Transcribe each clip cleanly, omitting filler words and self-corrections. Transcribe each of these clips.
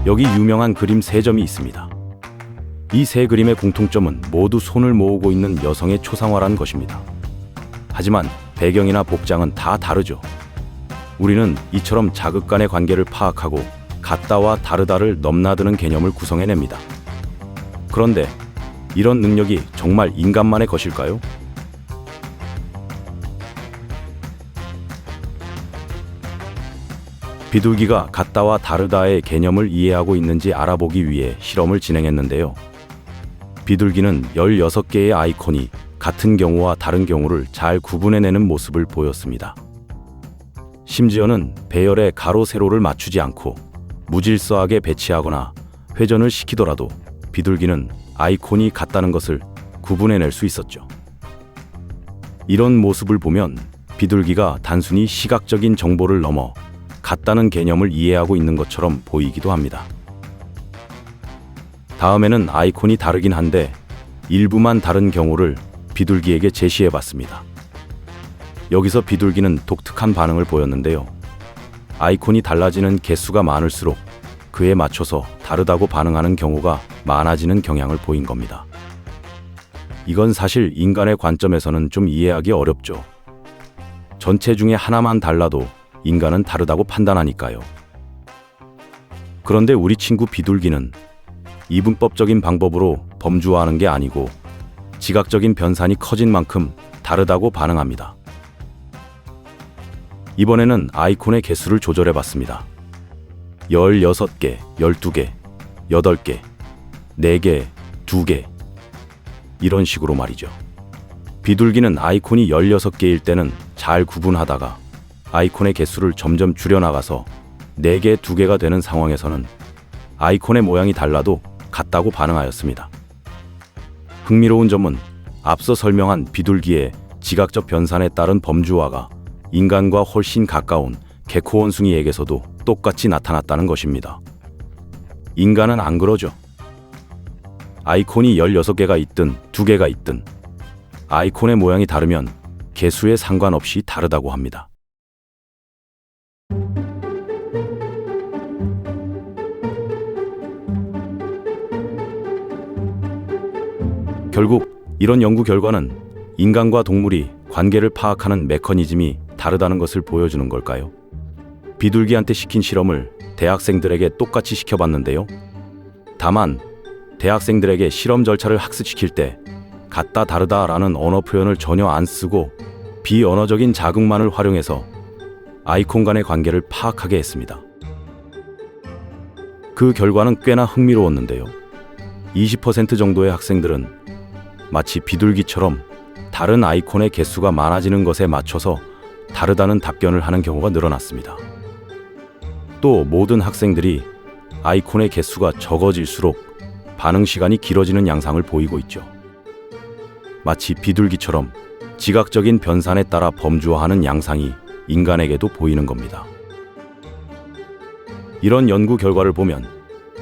여기 유명한 그림 3점이 있습니다. 이 3그림의 공통점은 모두 손을 모으고 있는 여성의 초상화란 것입니다. 하지만 배경이나 복장은 다 다르죠. 우리는 이처럼 자극 간의 관계를 파악하고 같다와 다르다를 넘나드는 개념을 구성해냅니다. 그런데 이런 능력이 정말 인간만의 것일까요? 비둘기가 같다와 다르다의 개념을 이해하고 있는지 알아보기 위해 실험을 진행했는데요. 비둘기는 16개의 아이콘이 같은 경우와 다른 경우를 잘 구분해내는 모습을 보였습니다. 심지어는 배열에 가로 세로를 맞추지 않고 무질서하게 배치하거나 회전을 시키더라도 비둘기는 아이콘이 같다는 것을 구분해낼 수 있었죠. 이런 모습을 보면 비둘기가 단순히 시각적인 정보를 넘어 같다는 개념을 이해하고 있는 것처럼 보이기도 합니다. 다음에는 아이콘이 다르긴 한데 일부만 다른 경우를 비둘기에게 제시해봤습니다. 여기서 비둘기는 독특한 반응을 보였는데요. 아이콘이 달라지는 개수가 많을수록 그에 맞춰서 다르다고 반응하는 경우가 많아지는 경향을 보인 겁니다. 이건 사실 인간의 관점에서는 좀 이해하기 어렵죠. 전체 중에 하나만 달라도 인간은 다르다고 판단하니까요. 그런데 우리 친구 비둘기는 이분법적인 방법으로 범주화하는 게 아니고 지각적인 변산이 커진 만큼 다르다고 반응합니다. 이번에는 아이콘의 개수를 조절해봤습니다. 16개, 12개, 8개, 4개, 2개 이런 식으로 말이죠. 비둘기는 아이콘이 16개일 때는 잘 구분하다가 아이콘의 개수를 점점 줄여나가서 4개, 2개가 되는 상황에서는 아이콘의 모양이 달라도 같다고 반응하였습니다. 흥미로운 점은 앞서 설명한 비둘기의 지각적 변산에 따른 범주화가 인간과 훨씬 가까운 개코 원숭이에게서도 똑같이 나타났다는 것입니다. 인간은 안 그러죠. 아이콘이 16개가 있든 2개가 있든 아이콘의 모양이 다르면 개수에 상관없이 다르다고 합니다. 결국 이런 연구 결과는 인간과 동물이 관계를 파악하는 메커니즘이 다르다는 것을 보여주는 걸까요? 비둘기한테 시킨 실험을 대학생들에게 똑같이 시켜봤는데요. 다만 대학생들에게 실험 절차를 학습시킬 때 같다 다르다라는 언어 표현을 전혀 안 쓰고 비언어적인 자극만을 활용해서 아이콘 간의 관계를 파악하게 했습니다. 그 결과는 꽤나 흥미로웠는데요. 20% 정도의 학생들은 마치 비둘기처럼 다른 아이콘의 개수가 많아지는 것에 맞춰서 다르다는 답변을 하는 경우가 늘어났습니다. 또 모든 학생들이 아이콘의 개수가 적어질수록 반응 시간이 길어지는 양상을 보이고 있죠. 마치 비둘기처럼 지각적인 변산에 따라 범주화하는 양상이 인간에게도 보이는 겁니다. 이런 연구 결과를 보면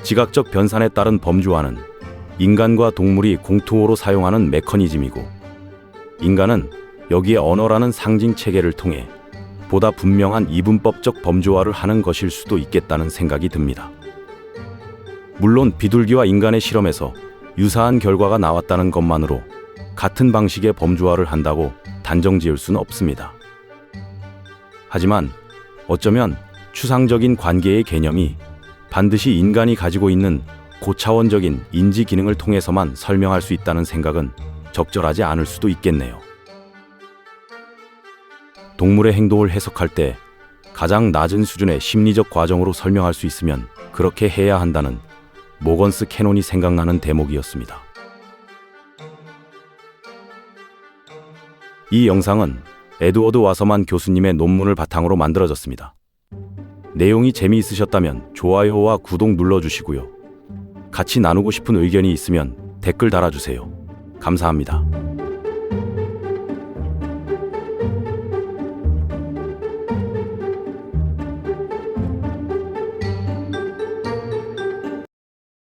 지각적 변산에 따른 범주화는 인간과 동물이 공통으로 사용하는 메커니즘이고 인간은 여기에 언어라는 상징 체계를 통해 보다 분명한 이분법적 범주화를 하는 것일 수도 있겠다는 생각이 듭니다. 물론 비둘기와 인간의 실험에서 유사한 결과가 나왔다는 것만으로 같은 방식의 범주화를 한다고 단정 지을 수는 없습니다. 하지만 어쩌면 추상적인 관계의 개념이 반드시 인간이 가지고 있는 고차원적인 인지 기능을 통해서만 설명할 수 있다는 생각은 적절하지 않을 수도 있겠네요. 동물의 행동을 해석할 때 가장 낮은 수준의 심리적 과정으로 설명할 수 있으면 그렇게 해야 한다는 모건스 캐논이 생각나는 대목이었습니다. 이 영상은 에드워드 와서만 교수님의 논문을 바탕으로 만들어졌습니다. 내용이 재미있으셨다면 좋아요와 구독 눌러주시고요. 같이 나누고 싶은 의견이 있으면 댓글 달아주세요. 감사합니다.